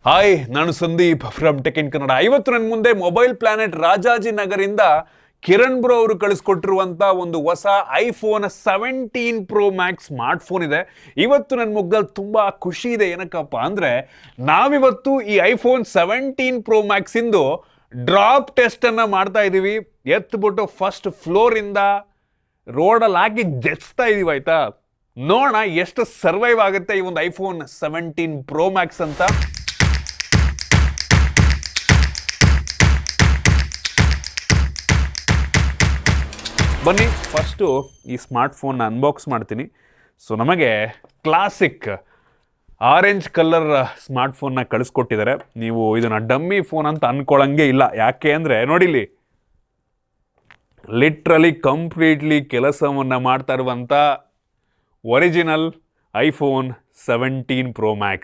Hi, ನಾನು Sandeep from tech in Kannada. ಇವತ್ತು ನನ್ನ ಮುಂದೆ ಮೊಬೈಲ್ ಪ್ಲಾನೆಟ್ ರಾಜಾಜಿನಗರಿಂದ ಕಿರಣ್ ಬ್ರೋ ಅವರು ಕಳಿಸ್ಕೊಟ್ಟಿರುವಂತ ಒಂದು ಹೊಸ iPhone 17 Pro Max smart phone ಇದೆ. ಇವತ್ತು ನನ್ನ ಮುಗ್ಗಲ್ಲಿ ತುಂಬಾ ಖುಷಿ ಇದೆ. ಏನಕ್ಕಪ್ಪ ಅಂದ್ರೆ ನಾವಿವತ್ತು ಈ ಐಫೋನ್ 17 Pro Max ಇಂದು ಡ್ರಾಪ್ ಟೆಸ್ಟ್ ಅನ್ನ ಮಾಡ್ತಾ ಇದೀವಿ. ಎತ್ಬಿಟ್ಟು ಫಸ್ಟ್ ಫ್ಲೋರ್ ಇಂದ ರೋಡಲ್ಲಿ ಹಾಕಿ ಜೆಚ್ತಾ ಇದೀವಿ. ಆಯ್ತಾ, ನೋಡೋಣ ಎಷ್ಟು ಸರ್ವೈವ್ ಆಗುತ್ತೆ ಈ ಒಂದು ಐಫೋನ್ 17 Pro Max ಅಂತ. ಬನ್ನಿ ಫಸ್ಟು ಈ ಸ್ಮಾರ್ಟ್ ಫೋನ್ನ ಅನ್ಬಾಕ್ಸ್ ಮಾಡ್ತೀನಿ. ಸೊ ನಮಗೆ ಕ್ಲಾಸಿಕ್ ಆರೆಂಜ್ ಕಲರ್ ಸ್ಮಾರ್ಟ್ ಫೋನ್ನ ಕಳಿಸ್ಕೊಟ್ಟಿದ್ದಾರೆ. ನೀವು ಇದನ್ನು ಡಮ್ಮಿ ಫೋನ್ ಅಂತ ಅನ್ಕೊಳ್ಳಂಗೆ ಇಲ್ಲ. ಯಾಕೆ ಅಂದರೆ ನೋಡಿಲಿ, ಲಿಟ್ರಲಿ ಕಂಪ್ಲೀಟ್ಲಿ ಕೆಲಸವನ್ನು ಮಾಡ್ತಾ ಇರುವಂಥ ಒರಿಜಿನಲ್ ಐಫೋನ್ 17 Pro Max.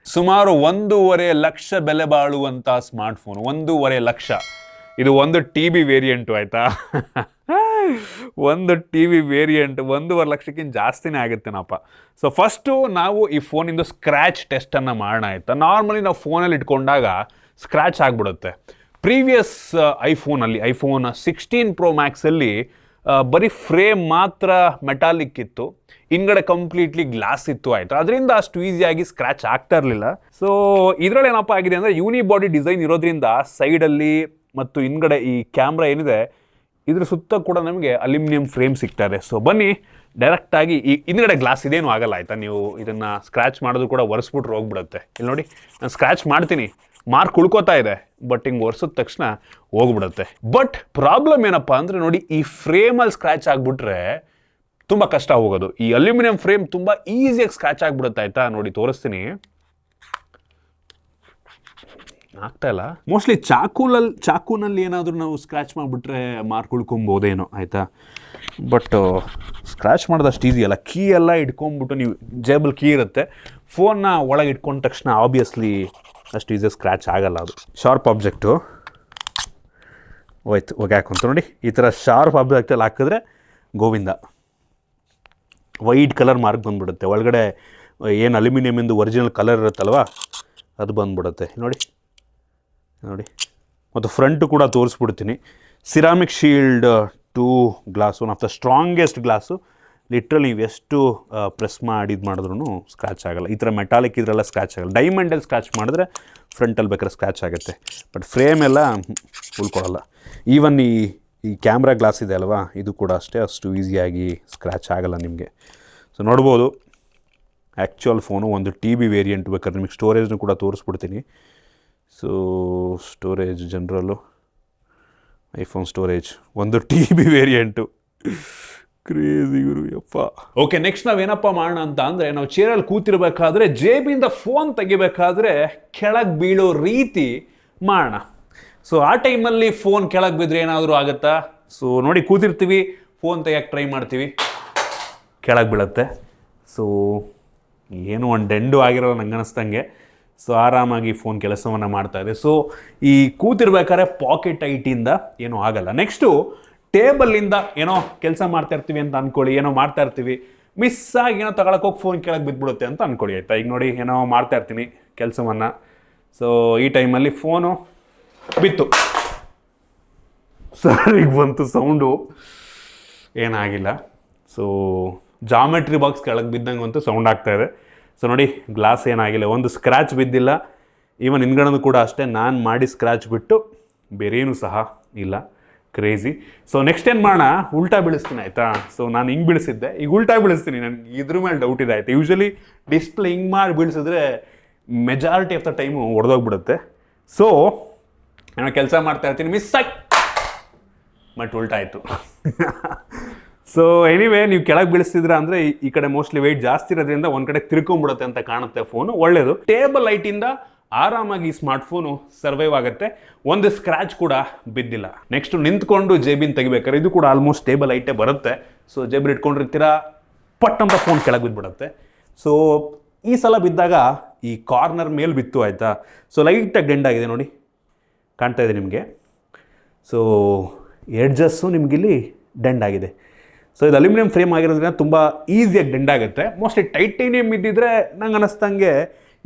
ಸುಮಾರು 1.5 ಲಕ್ಷ ಬೆಲೆ ಬಾಳುವಂಥ ಸ್ಮಾರ್ಟ್ ಫೋನ್. 1.5 ಲಕ್ಷ. ಇದು ಒಂದು TB ವೇರಿಯಂಟು. ಆಯಿತಾ, ಒಂದು TB ವೇರಿಯಂಟ್ 1.5 ಲಕ್ಷಕ್ಕಿಂತ ಜಾಸ್ತಿನೇ ಆಗುತ್ತೇನಪ್ಪ. ಸೊ ಫಸ್ಟು ನಾವು ಈ ಫೋನಿಂದು ಸ್ಕ್ರ್ಯಾಚ್ ಟೆಸ್ಟನ್ನು ಮಾಡೋಣ. ಆಯಿತಾ, ನಾರ್ಮಲಿ ನಾವು ಫೋನಲ್ಲಿ ಇಟ್ಕೊಂಡಾಗ ಸ್ಕ್ರ್ಯಾಚ್ ಆಗಿಬಿಡುತ್ತೆ. ಪ್ರೀವಿಯಸ್ ಐಫೋನಲ್ಲಿ ಐಫೋನ್ 16 Pro Maxಲ್ಲಿ ಬರೀ ಫ್ರೇಮ್ ಮಾತ್ರ ಮೆಟಾಲಿಕ್ ಇತ್ತು, ಹಿಂಗಡೆ ಕಂಪ್ಲೀಟ್ಲಿ ಗ್ಲಾಸ್ ಇತ್ತು. ಆಯಿತು, ಅದರಿಂದ ಅಷ್ಟು ಈಸಿಯಾಗಿ ಸ್ಕ್ರ್ಯಾಚ್ ಆಗ್ತಾ ಇರಲಿಲ್ಲ. ಸೊ ಇದರಲ್ಲಿ ಏನಪ್ಪ ಆಗಿದೆ ಅಂದರೆ ಯೂನಿ ಬಾಡಿ ಡಿಸೈನ್ ಇರೋದ್ರಿಂದ ಸೈಡಲ್ಲಿ ಮತ್ತು ಹಿಂದ್ಗಡೆ ಈ ಕ್ಯಾಮ್ರಾ ಏನಿದೆ ಇದ್ರ ಸುತ್ತ ಕೂಡ ನಮಗೆ ಅಲ್ಯೂಮಿನಿಯಂ ಫ್ರೇಮ್ ಸಿಗ್ತಾರೆ. ಸೊ ಬನ್ನಿ ಡೈರೆಕ್ಟಾಗಿ ಈ ಹಿಂದ್ಗಡೆ ಗ್ಲಾಸ್ ಇದೇನು ಆಗಲ್ಲ. ಆಯಿತಾ, ನೀವು ಇದನ್ನು ಸ್ಕ್ರ್ಯಾಚ್ ಮಾಡೋದು ಕೂಡ ಒರೆಸ್ಬಿಟ್ರೆ ಹೋಗ್ಬಿಡುತ್ತೆ. ಇಲ್ಲಿ ನೋಡಿ, ನಾನು ಸ್ಕ್ರ್ಯಾಚ್ ಮಾಡ್ತೀನಿ, ಮಾರ್ಕ್ ಉಳ್ಕೋತಾ ಇದೆ, ಬಟ್ ಹಿಂಗೆ ಒರೆಸಿದ ತಕ್ಷಣ ಹೋಗ್ಬಿಡುತ್ತೆ. ಬಟ್ ಪ್ರಾಬ್ಲಮ್ ಏನಪ್ಪ ಅಂದರೆ ನೋಡಿ, ಈ ಫ್ರೇಮಲ್ಲಿ ಸ್ಕ್ರ್ಯಾಚ್ ಆಗಿಬಿಟ್ರೆ ತುಂಬ ಕಷ್ಟ ಹೋಗೋದು. ಈ ಅಲ್ಯೂಮಿನಿಯಂ ಫ್ರೇಮ್ ತುಂಬ ಈಸಿಯಾಗಿ ಸ್ಕ್ರ್ಯಾಚ್ ಆಗಿಬಿಡುತ್ತೆ. ಆಯಿತಾ, ನೋಡಿ ತೋರಿಸ್ತೀನಿ, ಆಗ್ತಾ ಇಲ್ಲ. ಮೋಸ್ಟ್ಲಿ ಚಾಕುನಲ್ಲಿ ಏನಾದರೂ ನಾವು ಸ್ಕ್ರ್ಯಾಚ್ ಮಾಡಿಬಿಟ್ರೆ ಮಾರ್ಕ್ ಉಳ್ಕೊಬೋದೇನೋ. ಆಯಿತಾ, ಬಟ್ ಸ್ಕ್ರ್ಯಾಚ್ ಮಾಡೋದಷ್ಟು ಈಸಿ ಅಲ್ಲ. ಕೀ ಎಲ್ಲ ಇಟ್ಕೊಂಡ್ಬಿಟ್ಟು, ನೀವು ಜೇಬಲ್ ಕೀ ಇರುತ್ತೆ, ಫೋನ್ನ ಒಳಗೆ ಇಟ್ಕೊಂಡ ತಕ್ಷಣ ಆಬ್ವಿಯಸ್ಲಿ ಅಷ್ಟು ಈಸಿಯಾಗಿ ಸ್ಕ್ರ್ಯಾಚ್ ಆಗಲ್ಲ. ಅದು ಶಾರ್ಪ್ ಆಬ್ಜೆಕ್ಟು ಹೋಯ್ತು, ಹೋಗಿ ಹಾಕೊಂತ ನೋಡಿ. ಈ ಥರ ಶಾರ್ಪ್ ಆಬ್ಜೆಕ್ಟಲ್ಲಿ ಹಾಕಿದ್ರೆ ಗೋವಿಂದ, ವೈಟ್ ಕಲರ್ ಮಾರ್ಕ್ ಬಂದುಬಿಡುತ್ತೆ. ಒಳಗಡೆ ಏನು ಅಲ್ಯೂಮಿನಿಯಮಿಂದು ಒರಿಜಿನಲ್ ಕಲರ್ ಇರುತ್ತಲ್ವ, ಅದು ಬಂದುಬಿಡುತ್ತೆ. ನೋಡಿ ನೋಡಿ, ಮತ್ತು ಫ್ರಂಟು ಕೂಡ ತೋರಿಸ್ಬಿಡ್ತೀನಿ. Ceramic shield to glass, one of the strongest glass. Literally ನೀವು ಎಷ್ಟು ಪ್ರೆಸ್ ಮಾಡಿದ್ರು ಸ್ಕ್ರ್ಯಾಚ್ ಆಗೋಲ್ಲ. ಈ ಥರ ಮೆಟಾಲಿಕ್ ಇದರೆಲ್ಲ ಸ್ಕ್ರ್ಯಾಚ್ ಆಗಲ್ಲ. ಡೈಮಂಡಲ್ಲಿ ಸ್ಕ್ರ್ಯಾಚ್ ಮಾಡಿದ್ರೆ ಫ್ರಂಟಲ್ಲಿ ಬೇಕಾದ್ರೆ ಸ್ಕ್ರ್ಯಾಚ್ ಆಗುತ್ತೆ, ಬಟ್ ಫ್ರೇಮ್ ಎಲ್ಲ ಉಳ್ಕೊಳ್ಳಲ್ಲ. ಈವನ್ ಈ ಕ್ಯಾಮ್ರಾ ಗ್ಲಾಸ್ ಇದೆ ಅಲ್ವಾ, ಇದು ಕೂಡ ಅಷ್ಟೇ, ಅಷ್ಟು ಈಸಿಯಾಗಿ ಸ್ಕ್ರ್ಯಾಚ್ ಆಗಲ್ಲ ನಿಮಗೆ. ಸೊ ನೋಡ್ಬೋದು, ಆ್ಯಕ್ಚುಯಲ್ ಫೋನು ಒಂದು TB ವೇರಿಯಂಟ್. ಬೇಕಾದ್ರೆ ನಿಮಗೆ ಸ್ಟೋರೇಜ್ನು ಕೂಡ ತೋರಿಸ್ಬಿಡ್ತೀನಿ. ಸೊ ಸ್ಟೋರೇಜ್ ಜನರಲ್ಲು ಐಫೋನ್ ಸ್ಟೋರೇಜ್ ಒಂದು TB ವೇರಿಯಂಟು. ಕ್ರೇಜಿ ಗುರು ಯಪ್ಪ. ಓಕೆ, ನೆಕ್ಸ್ಟ್ ನಾವೇನಪ್ಪ ಮಾಡೋಣ ಅಂತ ಅಂದರೆ, ನಾವು ಚೇರಲ್ಲಿ ಕೂತಿರ್ಬೇಕಾದ್ರೆ ಜೇಬಿಂದ ಫೋನ್ ತೆಗಿಬೇಕಾದ್ರೆ ಕೆಳಗೆ ಬೀಳೋ ರೀತಿ ಮಾಡೋಣ. ಸೊ ಆ ಟೈಮಲ್ಲಿ ಫೋನ್ ಕೆಳಗೆ ಬಿದ್ದರೆ ಏನಾದರೂ ಆಗುತ್ತಾ? ಸೊ ನೋಡಿ, ಕೂತಿರ್ತೀವಿ, ಫೋನ್ ತೆಗಿಯೋಕ್ಕೆ ಟ್ರೈ ಮಾಡ್ತೀವಿ, ಕೆಳಗೆ ಬೀಳುತ್ತೆ. ಸೊ ಏನೋ ಒಂದು ಡೆಂಡು ಆಗಿರೋ ನಂಗೆ ಅನ್ನಿಸ್ದಂಗೆ. ಸೊ ಆರಾಮಾಗಿ ಫೋನ್ ಕೆಲಸವನ್ನು ಮಾಡ್ತಾ ಇದೆ. ಸೊ ಈ ಕೂತಿರ್ಬೇಕಾದ್ರೆ ಪಾಕೆಟ್ ಐಟಿಂದ ಏನೂ ಆಗಲ್ಲ. ನೆಕ್ಸ್ಟು ಟೇಬಲ್ಲಿಂದ ಏನೋ ಕೆಲಸ ಮಾಡ್ತಾ ಇರ್ತೀವಿ ಅಂತ ಅಂದ್ಕೊಳ್ಳಿ, ಏನೋ ಮಾಡ್ತಾ ಇರ್ತೀವಿ, ಮಿಸ್ಸಾಗಿ ಏನೋ ತಗೊಳಕ್ಕೆ ಹೋಗಿ ಫೋನ್ ಕೆಳಗೆ ಬಿದ್ದುಬಿಡುತ್ತೆ ಅಂತ ಅಂದ್ಕೊಳ್ಳಿ. ಆಯಿತಾ, ಈಗ ನೋಡಿ, ಏನೋ ಮಾಡ್ತಾ ಇರ್ತೀನಿ ಕೆಲಸವನ್ನು. ಸೊ ಈ ಟೈಮಲ್ಲಿ ಫೋನು ಬಿತ್ತು, ಸರಿಗೆ ಬಂತು ಸೌಂಡು, ಏನಾಗಿಲ್ಲ. ಸೊ ಜಾಮೆಟ್ರಿ ಬಾಕ್ಸ್ ಕೆಳಗೆ ಬಿದ್ದಂಗೆ ಅಂತೂ ಸೌಂಡ್ ಆಗ್ತಾಯಿದೆ. ಸೊ ನೋಡಿ, ಗ್ಲಾಸ್ ಏನಾಗಿಲ್ಲ, ಒಂದು ಸ್ಕ್ರ್ಯಾಚ್ ಬಿದ್ದಿಲ್ಲ. ಈವನ್ ಹಿಂದ್ಗಡೆನೂ ಕೂಡ ಅಷ್ಟೇ, ನಾನು ಮಾಡಿ ಸ್ಕ್ರ್ಯಾಚ್ ಬಿಟ್ಟು ಬೇರೇನೂ ಸಹ ಇಲ್ಲ. ಕ್ರೇಜಿ. ಸೊ ನೆಕ್ಸ್ಟ್ ಏನು ಮಾಡೋಣ, ಉಲ್ಟಾ ಬೀಳಿಸ್ತೀನಿ. ಆಯಿತಾ, ಸೊ ನಾನು ಹಿಂಗೆ ಬೀಳಿಸಿದ್ದೆ, ಈಗ ಉಲ್ಟಾ ಬೀಳಿಸ್ತೀನಿ. ನನಗೆ ಇದ್ರ ಮೇಲೆ ಡೌಟ್ ಇದೆ. ಆಯಿತಾ, ಯೂಶ್ವಲಿ ಡಿಸ್ಪ್ಲೇ ಹಿಂಗೆ ಮಾಡಿ ಬೀಳಿಸಿದ್ರೆ ಮೆಜಾರಿಟಿ ಆಫ್ ದ ಟೈಮು ಹೊಡೆದೋಗ್ಬಿಡುತ್ತೆ. ಸೊ ನಾನು ಕೆಲಸ ಮಾಡ್ತಾ ಇರ್ತೀನಿ, ಮಿಸ್ ಆಗಿ ಬಟ್ ಉಲ್ಟಾ ಆಯಿತು. ಸೊ ಎನಿವೇ, ನೀವು ಕೆಳಗೆ ಬೀಳಿಸ್ತಿದ್ರ ಅಂದರೆ ಈ ಕಡೆ ಮೋಸ್ಟ್ಲಿ ವೆಯ್ಟ್ ಜಾಸ್ತಿ ಇರೋದ್ರಿಂದ ಒಂದು ಕಡೆ ತಿರ್ಕೊಂಡ್ಬಿಡುತ್ತೆ ಅಂತ ಕಾಣುತ್ತೆ ಫೋನು. ಒಳ್ಳೆಯದು. ಟೇಬಲ್ ಲೈಟಿಂದ ಆರಾಮಾಗಿ ಸ್ಮಾರ್ಟ್ ಫೋನು ಸರ್ವೈವ್ ಆಗುತ್ತೆ. ಒಂದು ಸ್ಕ್ರ್ಯಾಚ್ ಕೂಡ ಬಿದ್ದಿಲ್ಲ. ನೆಕ್ಸ್ಟ್ ನಿಂತ್ಕೊಂಡು ಜೇಬಿನ ತೆಗಿಬೇಕಾದ್ರೆ ಇದು ಕೂಡ ಆಲ್ಮೋಸ್ಟ್ ಟೇಬಲ್ ಲೈಟೇ ಬರುತ್ತೆ. ಸೊ ಜೇಬಲ್ಲಿ ಇಟ್ಕೊಂಡಿರ್ತೀರಾ, ಪಟ್ ಅಂತ ಫೋನ್ ಕೆಳಗೆ ಬಿದ್ದುಬಿಡುತ್ತೆ. ಸೊ ಈ ಸಲ ಬಿದ್ದಾಗ ಈ ಕಾರ್ನರ್ ಮೇಲೆ ಬಿತ್ತು. ಆಯಿತಾ, ಸೊ ಲೈಟಾಗಿ ಡೆಂಡ್ ಆಗಿದೆ ನೋಡಿ, ಕಾಣ್ತಾ ಇದೆ ನಿಮಗೆ. ಸೊ ಎಡ್ಜಸ್ಸು ನಿಮಗಿಲ್ಲಿ ಡೆಂಡ್ ಆಗಿದೆ. ಸೊ ಇದು ಅಲ್ಯೂಮಿನಿಯಂ ಫ್ರೇಮ್ ಆಗಿರೋದ್ರಿಂದ ತುಂಬ ಈಸಿಯಾಗಿ ಡೆಂಡ್ ಆಗುತ್ತೆ. ಮೋಸ್ಟ್ಲಿ ಟೈಟೇನಿಯಮ್ ಇದ್ದಿದ್ರೆ ನಂಗೆ ಅನ್ನಿಸ್ದಂಗೆ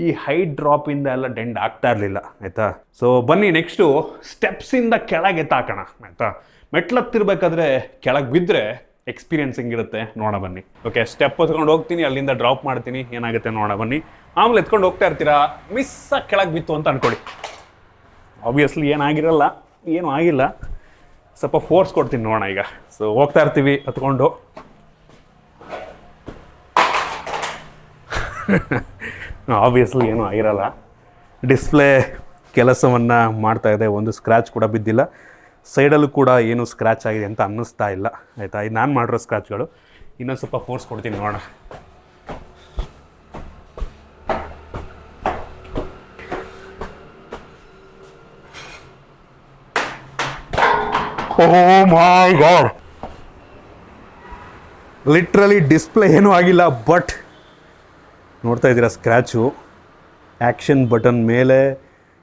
ಈ ಹೈಟ್ ಡ್ರಾಪಿಂದ ಎಲ್ಲ ಡೆಂಡ್ ಆಗ್ತಾ ಇರಲಿಲ್ಲ ಆಯಿತಾ. ಸೊ ಬನ್ನಿ ನೆಕ್ಸ್ಟು ಸ್ಟೆಪ್ಸಿಂದ ಕೆಳಗೆ ತಾಕೋಣ ಆಯಿತಾ. ಮೆಟ್ಲತ್ತಿರ್ಬೇಕಾದ್ರೆ ಕೆಳಗೆ ಬಿದ್ದರೆ ಎಕ್ಸ್ಪೀರಿಯನ್ಸ್ ಹೆಂಗಿರುತ್ತೆ ನೋಡ ಬನ್ನಿ. ಓಕೆ, ಸ್ಟೆಪ್ ಹೊತ್ಕೊಂಡು ಹೋಗ್ತೀನಿ, ಅಲ್ಲಿಂದ ಡ್ರಾಪ್ ಮಾಡ್ತೀನಿ, ಏನಾಗುತ್ತೆ ನೋಡ ಬನ್ನಿ. ಆಮೇಲೆ ಎತ್ಕೊಂಡು ಹೋಗ್ತಾ ಇರ್ತೀರಾ, ಮಿಸ್ಸಾಗಿ ಕೆಳಗೆ ಬಿತ್ತು ಅಂತ ಅನ್ಕೊಳ್ಳಿ. ಆಬ್ವಿಯಸ್ಲಿ ಏನಾಗಿರಲ್ಲ, ಏನೂ ಆಗಿಲ್ಲ, ಸ್ವಲ್ಪ ಫೋರ್ಸ್ ಕೊಡ್ತೀನಿ ನೋಡೋಣ ಈಗ. ಸೊ ಹೋಗ್ತಾ ಇರ್ತೀವಿ ಹತ್ಕೊಂಡು, ಆಬ್ವಿಯಸ್ಲಿ ಏನೂ ಆಗಿರಲ್ಲ. ಡಿಸ್ಪ್ಲೇ ಕೆಲಸವನ್ನು ಮಾಡ್ತಾ ಇದೆ, ಒಂದು ಸ್ಕ್ರ್ಯಾಚ್ ಕೂಡ ಬಿದ್ದಿಲ್ಲ. ಸೈಡಲ್ಲೂ ಕೂಡ ಏನು ಸ್ಕ್ರ್ಯಾಚ್ ಆಗಿದೆ ಅಂತ ಅನ್ನಿಸ್ತಾ ಇಲ್ಲ ಆಯಿತಾ. ಇದು ನಾನು ಮಾಡಿರೋ ಸ್ಕ್ರ್ಯಾಚ್ಗಳು. ಇನ್ನೊಂದು ಸ್ವಲ್ಪ ಫೋರ್ಸ್ ಕೊಡ್ತೀನಿ ನೋಡೋಣ. ಓ ಮೈ ಗಾಡ್, ಲಿಟ್ರಲಿ ಡಿಸ್ಪ್ಲೇ ಏನೂ ಆಗಿಲ್ಲ, ಬಟ್ ನೋಡ್ತಾ ಇದ್ದೀರಾ ಸ್ಕ್ರ್ಯಾಚು. ಆ್ಯಕ್ಷನ್ ಬಟನ್ ಮೇಲೆ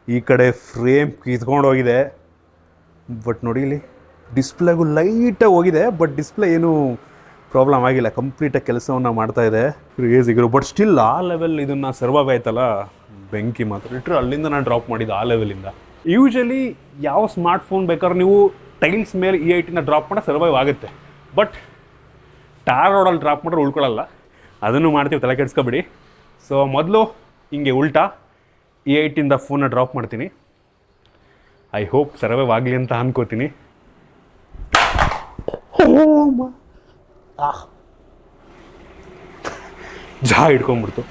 ಈ ಕಡೆ ಫ್ರೇಮ್ ಕಿತ್ಕೊಂಡು ಹೋಗಿದೆ. ಬಟ್ ನೋಡಿ ಇಲ್ಲಿ ಡಿಸ್ಪ್ಲೇಗೂ ಲೈಟಾಗಿ ಹೋಗಿದೆ, ಬಟ್ ಡಿಸ್ಪ್ಲೇ ಏನೂ ಪ್ರಾಬ್ಲಮ್ ಆಗಿಲ್ಲ, ಕಂಪ್ಲೀಟಾಗಿ ಕೆಲಸವನ್ನು ಮಾಡ್ತಾ ಇದೆ. ಕ್ರೇಜಿಗಿರು, ಬಟ್ ಸ್ಟಿಲ್ ಆ ಲೆವೆಲ್ ಇದನ್ನು ಸರ್ವೈವ್ ಆಯ್ತಲ್ಲ, ಬೆಂಕಿ ಮಾತ್ರ. ಲಿಟ್ರಲಿ ಅಲ್ಲಿಂದ ನಾನು ಡ್ರಾಪ್ ಮಾಡಿದ್ದು ಆ ಲೆವೆಲಿಂದ. ಯೂಶಲಿ ಯಾವ ಸ್ಮಾರ್ಟ್ಫೋನ್ ಬೇಕಾದ್ರೆ ನೀವು ಟೈಲ್ಸ್ ಮೇಲೆ E8ನ ಡ್ರಾಪ್ ಮಾಡಿ ಸರ್ವೈವ್ ಆಗುತ್ತೆ, ಬಟ್ ಟಾರ್ ರೋಡಲ್ಲಿ ಡ್ರಾಪ್ ಮಾಡಿದ್ರೆ ಉಳ್ಕೊಳ್ಳಲ್ಲ. ಅದನ್ನು ಮಾಡ್ತೀವಿ, ತಲೆ ಕೆಡಿಸ್ಕೊಬಿಡಿ. ಸೊ ಮೊದಲು ಹಿಂಗೆ ಉಲ್ಟಾ E8ಇಂದ ಫೋನ್ನ ಡ್ರಾಪ್ ಮಾಡ್ತೀನಿ. ಐ ಹೋಪ್ ಸರ್ವೈವ್ ಆಗಲಿ ಅಂತ ಅನ್ಕೋತೀನಿ. ಜಾ ಹಿಡ್ಕೊಂಬಿಡ್ತು,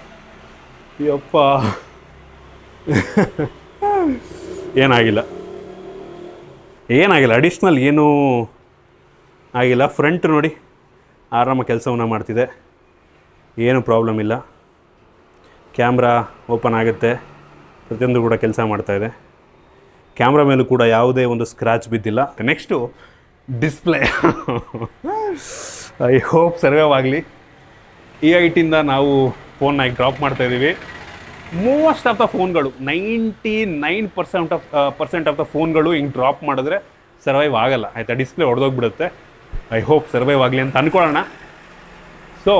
ಯಪ್ಪ. ಏನಾಗಿಲ್ಲ, ಅಡಿಷ್ನಲ್ ಏನೂ ಆಗಿಲ್ಲ. ಫ್ರಂಟ್ ನೋಡಿ ಆರಾಮ ಕೆಲಸವನ್ನು ಮಾಡ್ತಿದೆ, ಏನು ಪ್ರಾಬ್ಲಮ್ ಇಲ್ಲ. ಕ್ಯಾಮ್ರಾ ಓಪನ್ ಆಗುತ್ತೆ, ಪ್ರತಿಯೊಂದು ಕೂಡ ಕೆಲಸ ಮಾಡ್ತಾಯಿದೆ. ಕ್ಯಾಮ್ರಾ ಮೇಲೂ ಕೂಡ ಯಾವುದೇ ಒಂದು ಸ್ಕ್ರ್ಯಾಚ್ ಬಿದ್ದಿಲ್ಲ. Next display. I hope survive ಆಗಲಿ. E8ಇಂದ ನಾವು ಫೋನ್ನ ಈಗ ಡ್ರಾಪ್ ಮಾಡ್ತಾಯಿದ್ದೀವಿ. ಮೋಸ್ಟ್ ಆಫ್ ದ ಫೋನ್ಗಳು 99% ಆಫ್ ದ ಫೋನ್ಗಳು ಹಿಂಗೆ ಡ್ರಾಪ್ ಮಾಡಿದ್ರೆ ಸರ್ವೈವ್ ಆಗಲ್ಲ ಆಯಿತಾ. ಡಿಸ್ಪ್ಲೇ ಹೊಡೆದೋಗ್ಬಿಡುತ್ತೆ. ಐ ಹೋಪ್ ಸರ್ವೈವ್ ಆಗಲಿ ಅಂತ ಅಂದ್ಕೊಳ್ಳೋಣ. ಸೊ